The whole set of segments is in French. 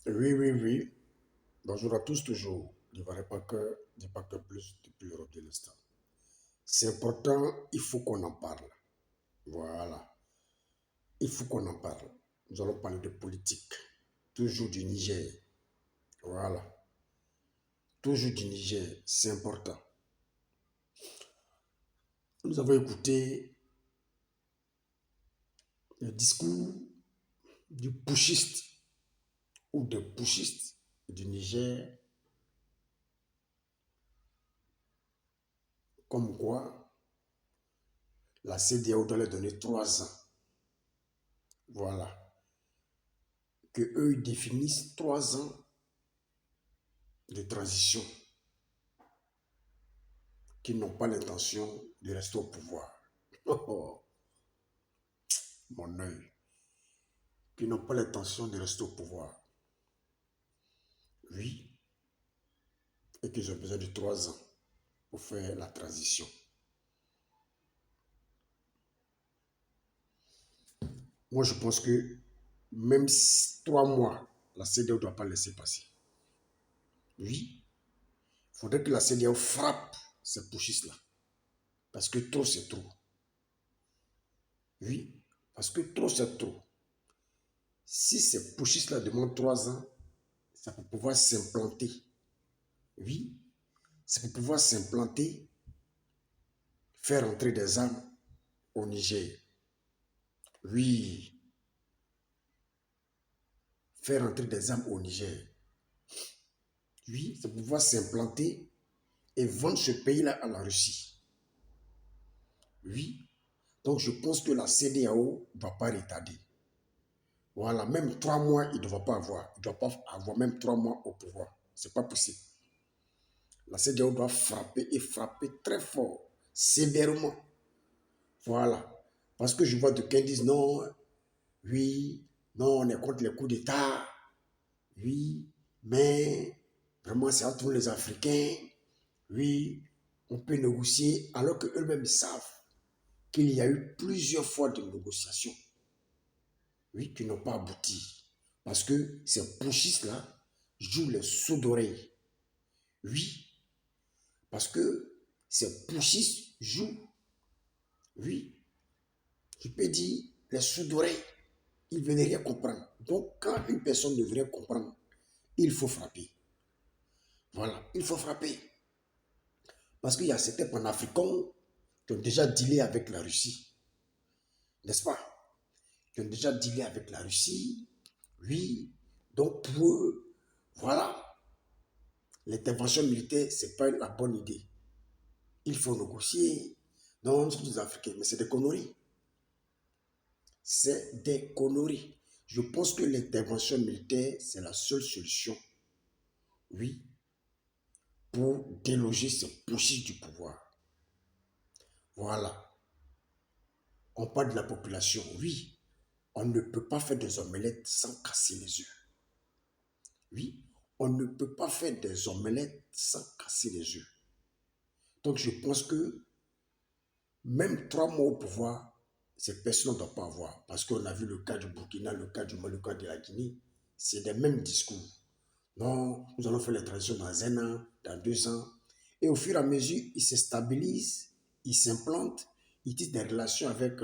Oui, oui, oui. Bonjour à tous, toujours. Je pas que plus depuis l'Europe de l'Est. C'est important, il faut qu'on en parle. Voilà. Il faut qu'on en parle. Nous allons parler de politique. Toujours du Niger. Voilà. Toujours du Niger. C'est important. Nous avons écouté le discours du putschiste ou des putschistes du Niger, comme quoi la CEDEAO doit leur donner 3 ans. Voilà. Que eux ils définissent 3 ans de transition, qui n'ont pas l'intention de rester au pouvoir. Oh, oh, mon œil. Qui n'ont pas l'intention de rester au pouvoir. Oui, et qu'ils ont besoin de 3 ans pour faire la transition. Moi, je pense que même 3 mois, la CEDEAO ne doit pas laisser passer. Oui, il faudrait que la CEDEAO frappe ces putschistes-là. Parce que trop, c'est trop. Oui, parce que trop, c'est trop. Si ces putschistes-là demandent 3 ans, ça peut pouvoir s'implanter. Oui, ça peut pouvoir s'implanter, faire entrer des armes au Niger. Oui, faire entrer des armes au Niger. Oui, ça peut pouvoir s'implanter et vendre ce pays-là à la Russie. Oui, donc je pense que la CEDEAO ne va pas retarder. Voilà, même 3 mois, il ne doit pas avoir. Il ne doit pas avoir même 3 mois au pouvoir. Ce n'est pas possible. La CEDEAO doit frapper et frapper très fort, sévèrement. Voilà. Parce que je vois de qui disent non, oui, non, on est contre les coups d'État. Oui, mais vraiment, c'est entre les Africains. Oui, on peut négocier alors qu'eux-mêmes savent qu'il y a eu plusieurs fois de négociations, oui, qui n'ont pas abouti. Parce que ces putschistes-là jouent les sourds d'oreille. Oui, parce que ces putschistes jouent, oui, je peux dire, les sourds d'oreille. Ils ne veulent rien comprendre. Donc, quand une personne ne veut rien comprendre, il faut frapper. Voilà, il faut frapper. Parce qu'il y a certains panafricains qui ont déjà dealé avec la Russie, n'est-ce pas? Qui ont déjà dealé avec la Russie, oui. Donc pour eux, voilà, l'intervention militaire, ce n'est pas la bonne idée. Il faut négocier. Non, nous sommes des Africains, mais c'est des conneries. C'est des conneries. Je pense que l'intervention militaire, c'est la seule solution, oui, pour déloger ces putschistes du pouvoir. Voilà. On parle de la population, oui. On ne peut pas faire des omelettes sans casser les œufs. Oui, on ne peut pas faire des omelettes sans casser les œufs. Donc je pense que même 3 mois au pouvoir, ces personnes ne doivent pas avoir. Parce qu'on a vu le cas du Burkina, le cas du Mali, le cas de la Guinée. C'est les mêmes discours. Non, nous allons faire les transitions dans 1 an, dans 2 ans. Et au fur et à mesure, ils se stabilisent, ils s'implantent, ils tissent des relations avec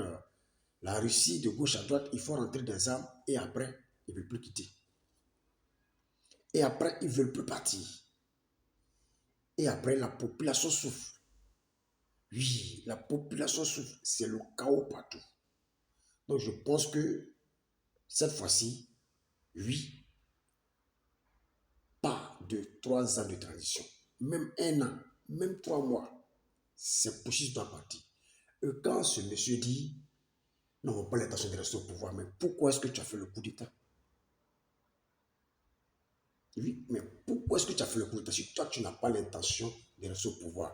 la Russie de gauche à droite. Il faut rentrer des armes et après, ils ne veulent plus quitter. Et après, ils ne veulent plus partir. Et après, la population souffre. Oui, la population souffre. C'est le chaos partout. Donc, je pense que cette fois-ci, oui, pas de 3 ans de transition. Même 1 an, même 3 mois, c'est possible doit partir. Et quand ce monsieur dit, non, on n'a pas l'intention de rester au pouvoir, mais pourquoi est-ce que tu as fait le coup d'État? Oui, mais pourquoi est-ce que tu as fait le coup d'État si toi, tu n'as pas l'intention de rester au pouvoir?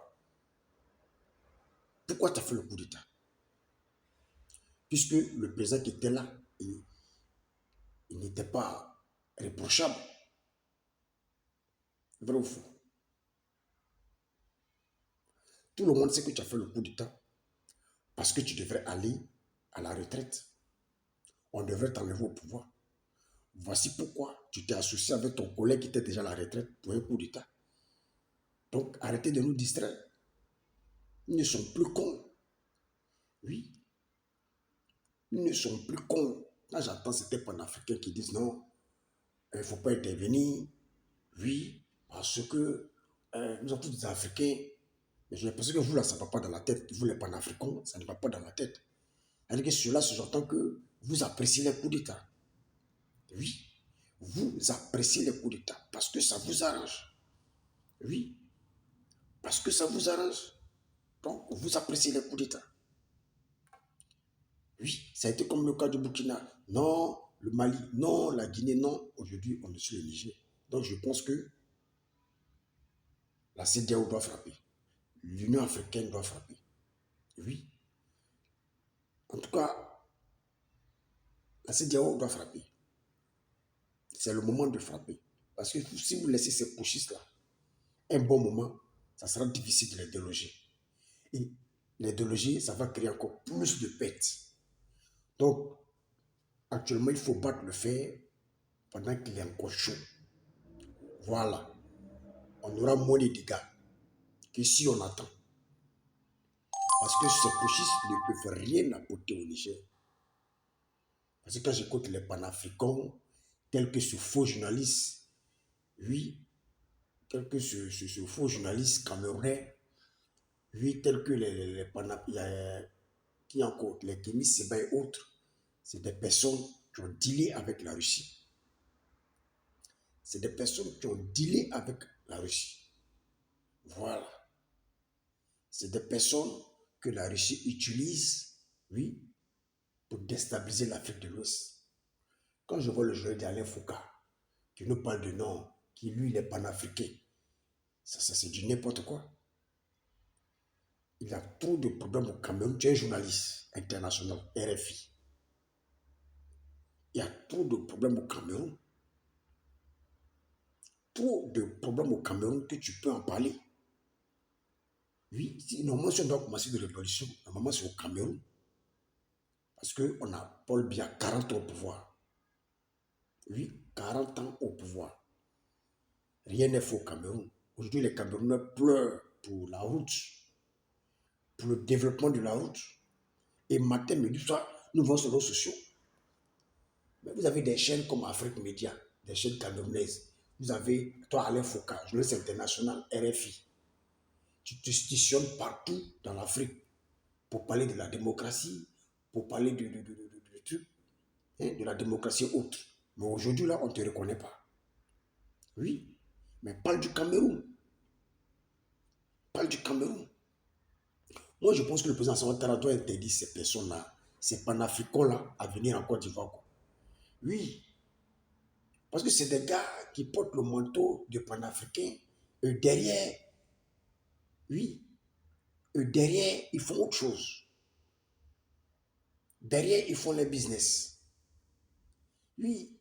Pourquoi tu as fait le coup d'État? Puisque le président qui était là, il n'était pas reprochable. Vrai ou faux? Tout le monde sait que tu as fait le coup d'État parce que tu devrais aller à la retraite. On devrait t'enlever au pouvoir. Voici pourquoi tu t'es associé avec ton collègue qui était déjà à la retraite pour un coup d'État. Donc, arrêtez de nous distraire. Ils ne sont plus cons. Oui, ils ne sont plus cons. Quand j'entends certains panafricains qui disent non, il ne faut pas intervenir. Oui, parce que nous sommes tous des Africains. Mais j'ai l'impression que vous, là, ça ne va pas dans la tête. Vous, les panafricains, ça ne va pas dans la tête. C'est-à-dire que cela, j'entends que vous appréciez les coups d'État. Oui, vous appréciez les coups d'État parce que ça vous arrange. Oui, parce que ça vous arrange. Donc, vous appréciez les coups d'État. Oui, ça a été comme le cas du Burkina. Non, le Mali, non, la Guinée, non. Aujourd'hui, on est sur le Niger. Donc, je pense que la CEDEAO doit frapper. L'Union africaine doit frapper. Oui. En tout cas, la CEDEAO doit frapper. C'est le moment de frapper. Parce que si vous laissez ces pochistes-là, un bon moment, ça sera difficile de les déloger. Et les déloger, ça va créer encore plus de pertes. Donc, actuellement, il faut battre le fer pendant qu'il est encore chaud. Voilà. On aura moins de dégâts que si on attend. Parce que ces pochistes ne peuvent rien apporter au Niger. Parce que quand j'écoute les panafricains, tels que ce faux journaliste, oui, tel que ce faux journaliste camerounais, oui, tel que les panafricains, qui encore, les Kémis Seba et autres, c'est des personnes qui ont dealé avec la Russie. C'est des personnes qui ont dealé avec la Russie. Voilà. C'est des personnes que la Russie utilise, oui, pour déstabiliser l'Afrique de l'Ouest. Quand je vois le joueur d'Alain Foucault, qui nous parle de non, qui lui, il est panafricain, ça c'est du n'importe quoi. Il a trop de problèmes au Cameroun. Tu es un journaliste international, RFI. Il y a trop de problèmes au Cameroun. Trop de problèmes au Cameroun que tu peux en parler. Oui, normalement, si on doit commencer une révolution, normalement, c'est au Cameroun. Parce qu'on a Paul Biya, 40 ans au pouvoir. Oui, 40 ans au pouvoir. Rien n'est fait au Cameroun. Aujourd'hui, les Camerounais pleurent pour la route, pour le développement de la route. Et matin, midi, soir, nous voyons sur nos sociaux. Mais vous avez des chaînes comme Afrique Média, des chaînes camerounaises. Vous avez, toi, Alain Foucault, journaliste international, RFI. Tu te stationnes partout dans l'Afrique pour parler de la démocratie, pour parler de trucs, hein, de la démocratie autre. Mais aujourd'hui, là, on ne te reconnaît pas. Oui, mais parle du Cameroun. Parle du Cameroun. Moi, je pense que le président Ouattara doit interdire ces personnes-là, ces panafricains-là, à venir en Côte d'Ivoire. Oui, parce que c'est des gars qui portent le manteau de panafricain. Et derrière, oui, derrière, ils font autre chose. Derrière, ils font les business. Oui,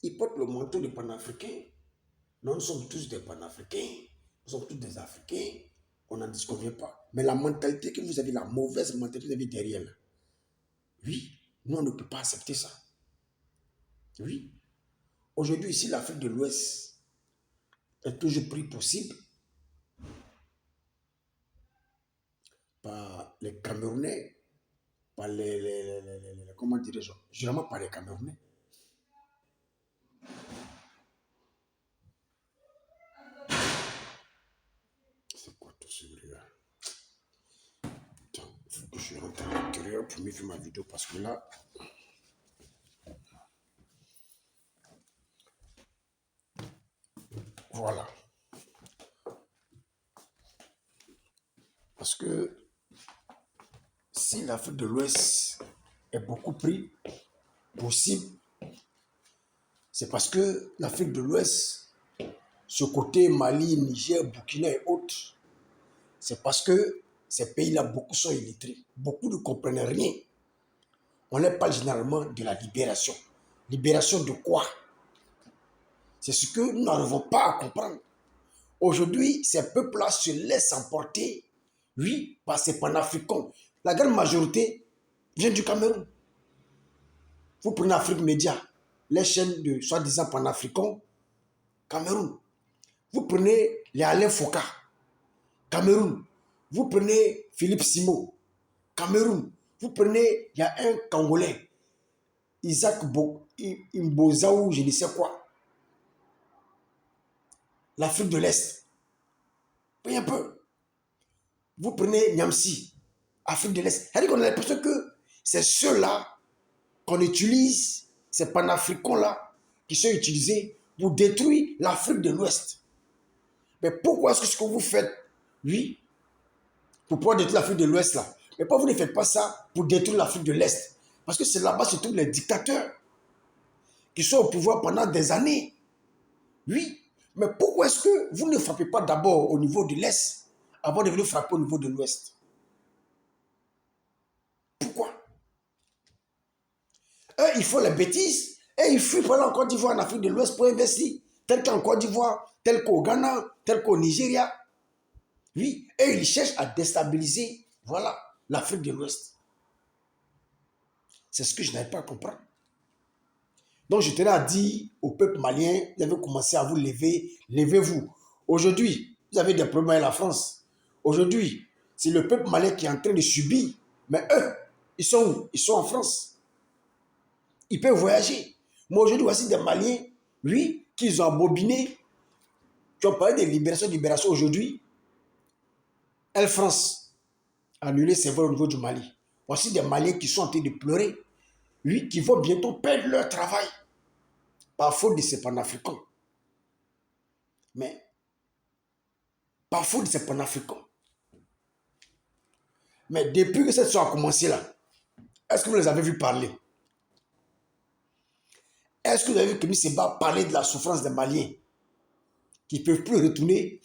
ils portent le manteau de panafricain. Nous sommes tous des panafricains. Nous sommes tous des Africains. On n'en disconvient pas. Mais la mentalité que vous avez, la mauvaise mentalité que vous avez derrière, là, oui, nous, on ne peut pas accepter ça. Oui. Aujourd'hui, ici, l'Afrique de l'Ouest est toujours pris possible par les Camerounais, par comment dirais-je, généralement par les Camerounais. C'est quoi tout ce bruit-là? Attends, il faut que je rentre à l'intérieur pour mieux faire ma vidéo parce que là, voilà. Parce que si l'Afrique de l'Ouest est beaucoup pris possible, c'est parce que l'Afrique de l'Ouest, ce côté Mali, Niger, Burkina et autres, c'est parce que ces pays-là, beaucoup sont illettrés. Beaucoup ne comprennent rien. On ne parle généralement de la libération. Libération de quoi? C'est ce que nous n'arrivons pas à comprendre. Aujourd'hui, ces peuples-là se laissent emporter, oui, par ces panafricains. La grande majorité vient du Cameroun. Vous prenez Afrique Média. les chaînes de soi-disant panafricains, Cameroun. Vous prenez les Alain Foucault, Cameroun. Vous prenez Philippe Simo, Cameroun. Vous prenez, il y a un Congolais, Isaac Imbozaou, je ne sais quoi. L'Afrique de l'Est. Voyez un peu. Vous prenez Niamsi, Afrique de l'Est. C'est-à-dire qu'on a l'impression que c'est ceux-là qu'on utilise, ces panafricains-là, qui sont utilisés pour détruire l'Afrique de l'Ouest. Mais pourquoi est-ce que ce que vous faites, oui, pour pouvoir détruire l'Afrique de l'Ouest là, mais pourquoi vous ne faites pas ça pour détruire l'Afrique de l'Est? Parce que c'est là-bas se trouvent les dictateurs qui sont au pouvoir pendant des années. Oui, mais pourquoi est-ce que vous ne frappez pas d'abord au niveau de l'Est avant de venir frapper au niveau de l'Ouest? Pourquoi? Eux, ils font les bêtises et ils fuient pendant en Côte d'Ivoire, en Afrique de l'Ouest pour investir, tel qu'en Côte d'Ivoire, tel qu'au Ghana, tel qu'au Nigeria. Oui, et ils cherchent à déstabiliser, voilà, l'Afrique de l'Ouest. C'est ce que je n'arrive pas à comprendre. Donc je tenais à dire au peuple malien, vous avez commencé à vous lever, levez-vous. Aujourd'hui, vous avez des problèmes avec la France. Aujourd'hui, c'est le peuple malien qui est en train de subir. Mais eux, ils sont où? Ils sont en France. Ils peuvent voyager. Moi aujourd'hui, voici des Maliens, oui, qu'ils ont abobiné, qui ont parlé de libération aujourd'hui. Air France a annulé ses vols au niveau du Mali. Voici des Maliens qui sont en train de pleurer, oui, qui vont bientôt perdre leur travail par faute de ces panafricains. Mais, par faute de ces panafricains. Mais depuis que cette histoire a commencé là, est-ce que vous les avez vus parler? Est-ce que vous avez vu Kémy Séba parler de la souffrance des Maliens qui ne peuvent plus retourner